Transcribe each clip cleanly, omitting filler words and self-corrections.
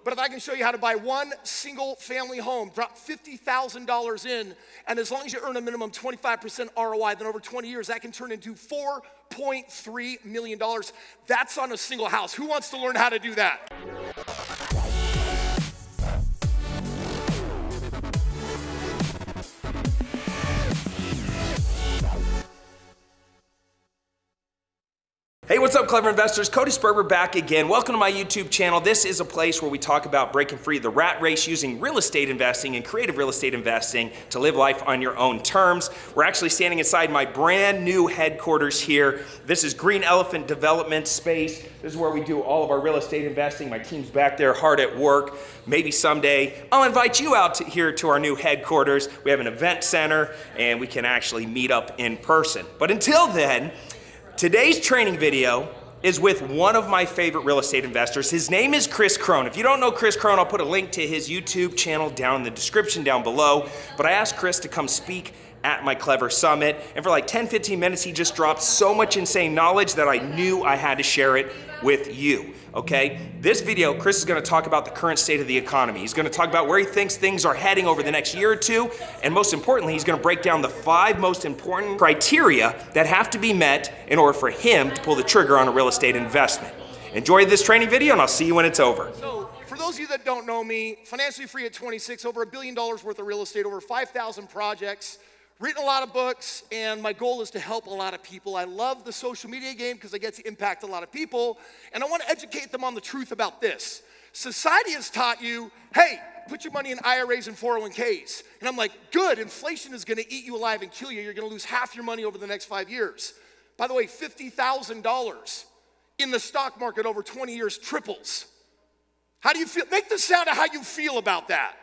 But if I can show you how to buy one single family home, drop $50,000 in, and as long as you earn a minimum 25% ROI, then over 20 years, that can turn into $4.3 million. That's on a single house. Who wants to learn how to do that? Hey, what's up, clever investors? Cody Sperber back again. Welcome to my YouTube channel. This is a place where we talk about breaking free the rat race using real estate investing and creative real estate investing to live life on your own terms. We're actually standing inside my brand new headquarters here. This is Green Elephant Development Space. This is where we do all of our real estate investing. My team's back there hard at work. Maybe someday I'll invite you out here to our new headquarters. We have an event center and we can actually meet up in person. But until then, today's training video is with one of my favorite real estate investors. His name is Kris Krohn. If you don't know Kris Krohn, I'll put a link to his YouTube channel down in the description down below. But I asked Kris to come speak at my Clever Summit, and for like 10-15 minutes, he just dropped so much insane knowledge that I knew I had to share it with you, okay? This video, Kris is gonna talk about the current state of the economy. He's gonna talk about where he thinks things are heading over the next year or two, and most importantly, he's gonna break down the 5 most important criteria that have to be met in order for him to pull the trigger on a real estate investment. Enjoy this training video, and I'll see you when it's over. So, for those of you that don't know me, financially free at 26, over $1 billion worth of real estate, over 5,000 projects, written a lot of books, and my goal is to help a lot of people. I love the social media game because I get to impact a lot of people, and I want to educate them on the truth about this. Society has taught you, hey, put your money in IRAs and 401ks. And I'm like, good, inflation is gonna eat you alive and kill you. You're gonna lose half your money over the next 5 years. By the way, $50,000 in the stock market over 20 years triples. How do you feel? Make the sound of how you feel about that.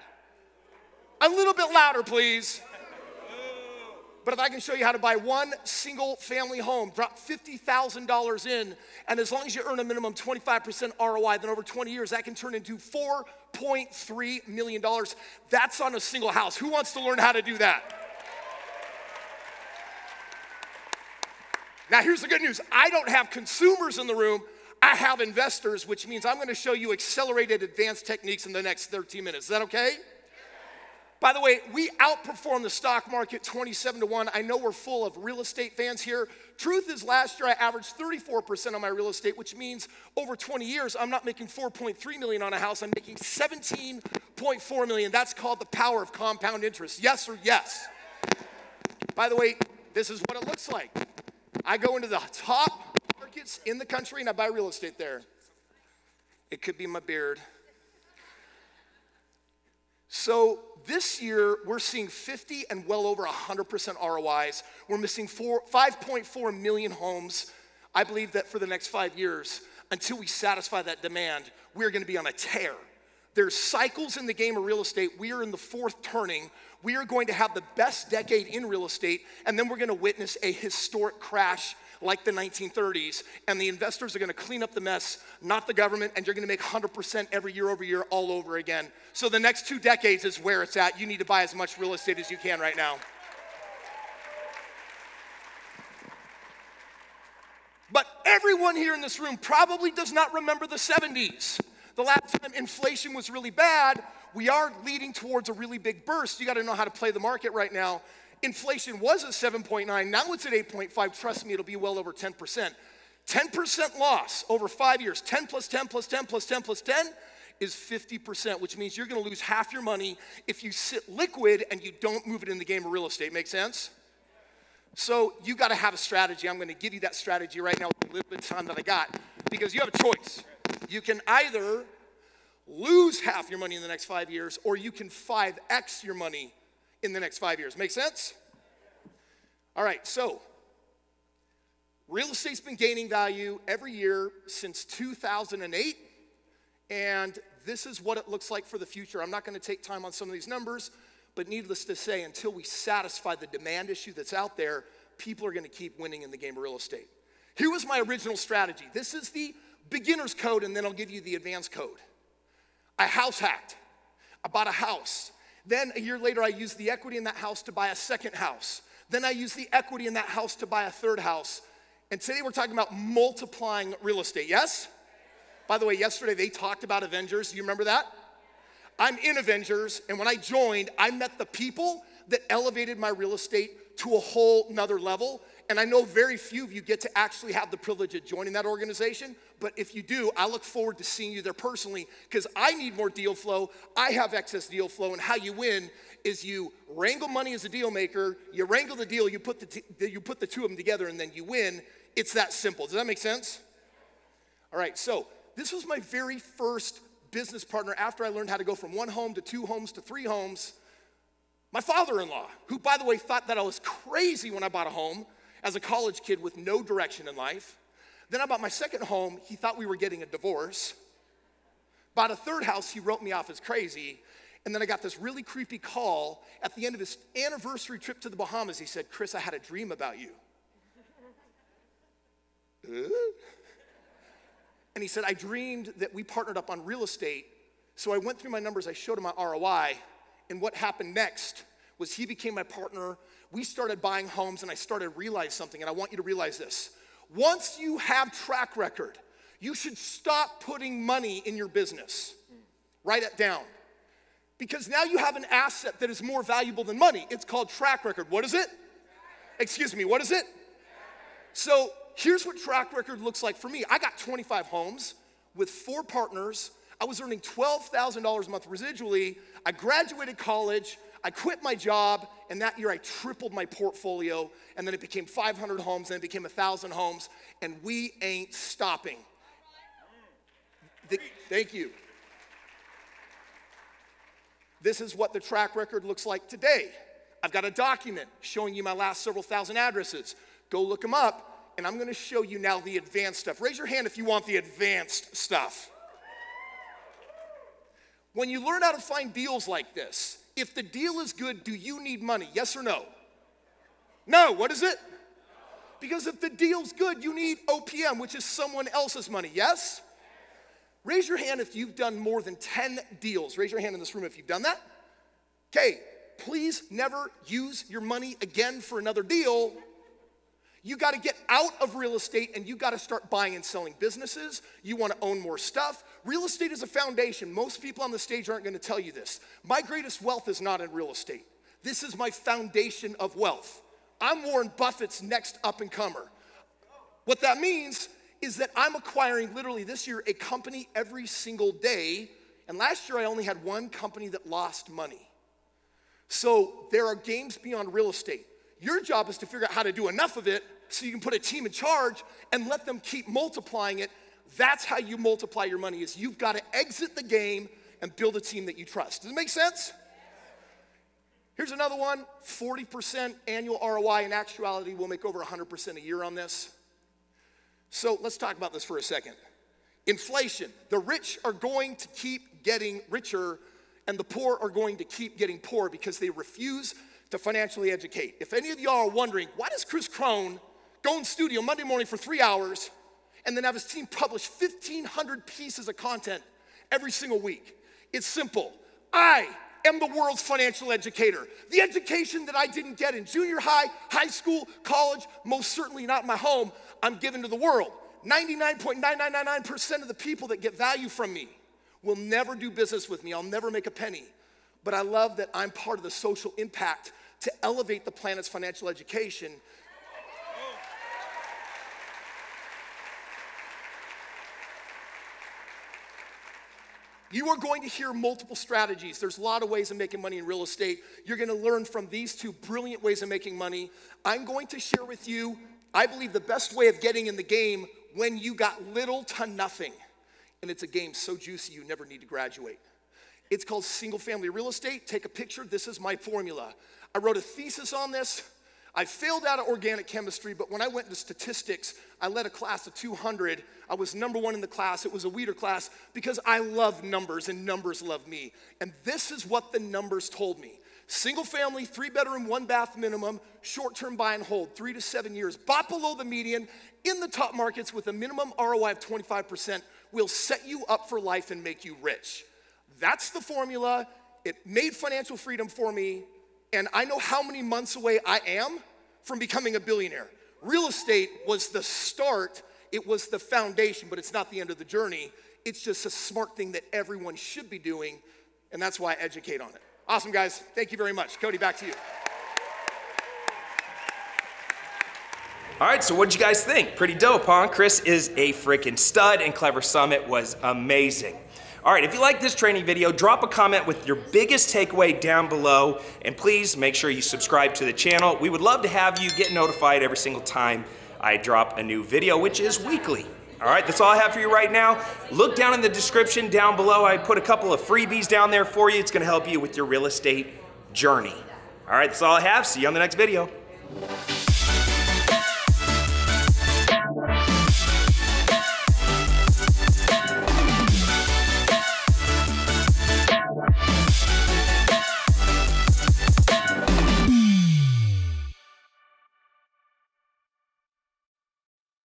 A little bit louder, please. But if I can show you how to buy one single family home, drop $50,000 in, and as long as you earn a minimum 25% ROI, then over 20 years, that can turn into $4.3 million. That's on a single house. Who wants to learn how to do that? Now, here's the good news. I don't have consumers in the room. I have investors, which means I'm going to show you accelerated advanced techniques in the next 13 minutes. Is that okay? By the way, we outperformed the stock market 27-1. I know we're full of real estate fans here. Truth is, last year I averaged 34% on my real estate, which means over 20 years, I'm not making $4.3 million on a house, I'm making $17.4 million. That's called the power of compound interest. Yes or yes? By the way, this is what it looks like. I go into the top markets in the country and I buy real estate there. It could be my beard. So this year, we're seeing 50 and well over 100% ROIs. We're missing 5.4 million homes. I believe that for the next 5 years, until we satisfy that demand, we're gonna be on a tear. There's cycles in the game of real estate. We are in the 4th turning. We are going to have the best decade in real estate, and then we're gonna witness a historic crash like the 1930s, and the investors are gonna clean up the mess, not the government, and you're gonna make 100% every year over year all over again. So the next 2 decades is where it's at. You need to buy as much real estate as you can right now. But everyone here in this room probably does not remember the 70s. The last time inflation was really bad. We are leading towards a really big burst. You gotta know how to play the market right now. Inflation was at 7.9, now it's at 8.5. Trust me, it'll be well over 10%. 10% loss over 5 years, 10 plus 10 plus 10 plus 10 plus 10 is 50%, which means you're gonna lose half your money if you sit liquid and you don't move it in the game of real estate. Make sense? So you gotta have a strategy. I'm gonna give you that strategy right now with a little bit of time that I got, because you have a choice. You can either lose half your money in the next 5 years, or you can 5x your money in the next 5 years. Make sense? All right, so real estate's been gaining value every year since 2008, and this is what it looks like for the future. I'm not gonna take time on some of these numbers, but needless to say, until we satisfy the demand issue that's out there, people are gonna keep winning in the game of real estate. Here was my original strategy. This is the beginner's code, and then I'll give you the advanced code. I house hacked. I bought a house. Then a year later, I used the equity in that house to buy a second house. Then I used the equity in that house to buy a third house. And today we're talking about multiplying real estate, yes? By the way, yesterday they talked about Avengers. Do you remember that? I'm in Avengers, and when I joined, I met the people that elevated my real estate to a whole nother level. And I know very few of you get to actually have the privilege of joining that organization, but if you do, I look forward to seeing you there personally, because I need more deal flow. I have excess deal flow, and how you win is you wrangle money as a deal maker, you wrangle the deal, you put the two of them together, and then you win. It's that simple. Does that make sense? All right, so this was my very first business partner after I learned how to go from 1 home to 2 homes to 3 homes. My father-in-law, who, by the way, thought that I was crazy when I bought a home as a college kid with no direction in life. Then I bought my second home. He thought we were getting a divorce. Bought a third house. He wrote me off as crazy. And then I got this really creepy call at the end of his anniversary trip to the Bahamas. He said, "Kris, I had a dream about you." And he said, "I dreamed that we partnered up on real estate." So I went through my numbers, I showed him my ROI, and what happened next was he became my partner. We started buying homes, and I started to realize something, and I want you to realize this. Once you have track record, you should stop putting money in your business. Write it down. Because now you have an asset that is more valuable than money. It's called track record. What is it? Excuse me, what is it? So here's what track record looks like for me. I got 25 homes with 4 partners. I was earning $12,000 a month residually. I graduated college. I quit my job, and that year I tripled my portfolio, and then it became 500 homes, and it became 1,000 homes, and we ain't stopping. Thank you. This is what the track record looks like today. I've got a document showing you my last several thousand addresses. Go look them up, and I'm gonna show you now the advanced stuff. Raise your hand if you want the advanced stuff. When you learn how to find deals like this, if the deal is good, do you need money? Yes or no? No, what is it? Because if the deal's good, you need OPM, which is someone else's money, yes? Raise your hand if you've done more than 10 deals. Raise your hand in this room if you've done that. Okay, please never use your money again for another deal. You gotta get out of real estate and you gotta start buying and selling businesses. You wanna own more stuff. Real estate is a foundation. Most people on the stage aren't gonna tell you this. My greatest wealth is not in real estate. This is my foundation of wealth. I'm Warren Buffett's next up-and-comer. What that means is that I'm acquiring literally this year a company every single day, and last year I only had 1 company that lost money. So there are games beyond real estate. Your job is to figure out how to do enough of it so you can put a team in charge and let them keep multiplying it. That's how you multiply your money, is you've got to exit the game and build a team that you trust. Does it make sense? Here's another one, 40% annual ROI. In actuality, we'll make over 100% a year on this. So let's talk about this for a second. Inflation. The rich are going to keep getting richer, and the poor are going to keep getting poor because they refuse to financially educate. If any of y'all are wondering, why does Kris Krohn go in studio Monday morning for 3 hours and then have his team publish 1,500 pieces of content every single week? It's simple. I am the world's financial educator. The education that I didn't get in junior high, high school, college, most certainly not my home, I'm giving to the world. 99.9999% of the people that get value from me will never do business with me. I'll never make a penny. But I love that I'm part of the social impact to elevate the planet's financial education. You are going to hear multiple strategies. There's a lot of ways of making money in real estate. You're gonna learn from these 2 brilliant ways of making money. I'm going to share with you, I believe, the best way of getting in the game when you got little to nothing. And it's a game so juicy you never need to graduate. It's called single family real estate. Take a picture, this is my formula. I wrote a thesis on this. I failed out of organic chemistry, but when I went into statistics, I led a class of 200. I was #1 in the class. It was a weeder class because I love numbers and numbers love me. And this is what the numbers told me. Single family, 3-bedroom, 1-bath minimum, short-term buy and hold, 3 to 7 years, bought below the median, in the top markets with a minimum ROI of 25% will set you up for life and make you rich. That's the formula. It made financial freedom for me, and I know how many months away I am from becoming a billionaire. Real estate was the start, it was the foundation, but it's not the end of the journey. It's just a smart thing that everyone should be doing, and that's why I educate on it. Awesome, guys. Thank you very much. Cody, back to you. All right, so what'd you guys think? Pretty dope, huh? Kris is a freaking stud, and Clever Summit was amazing. All right, if you like this training video, drop a comment with your biggest takeaway down below, and please make sure you subscribe to the channel. We would love to have you get notified every single time I drop a new video, which is weekly. All right, that's all I have for you right now. Look down in the description down below. I put a couple of freebies down there for you. It's gonna help you with your real estate journey. All right, that's all I have. See you on the next video.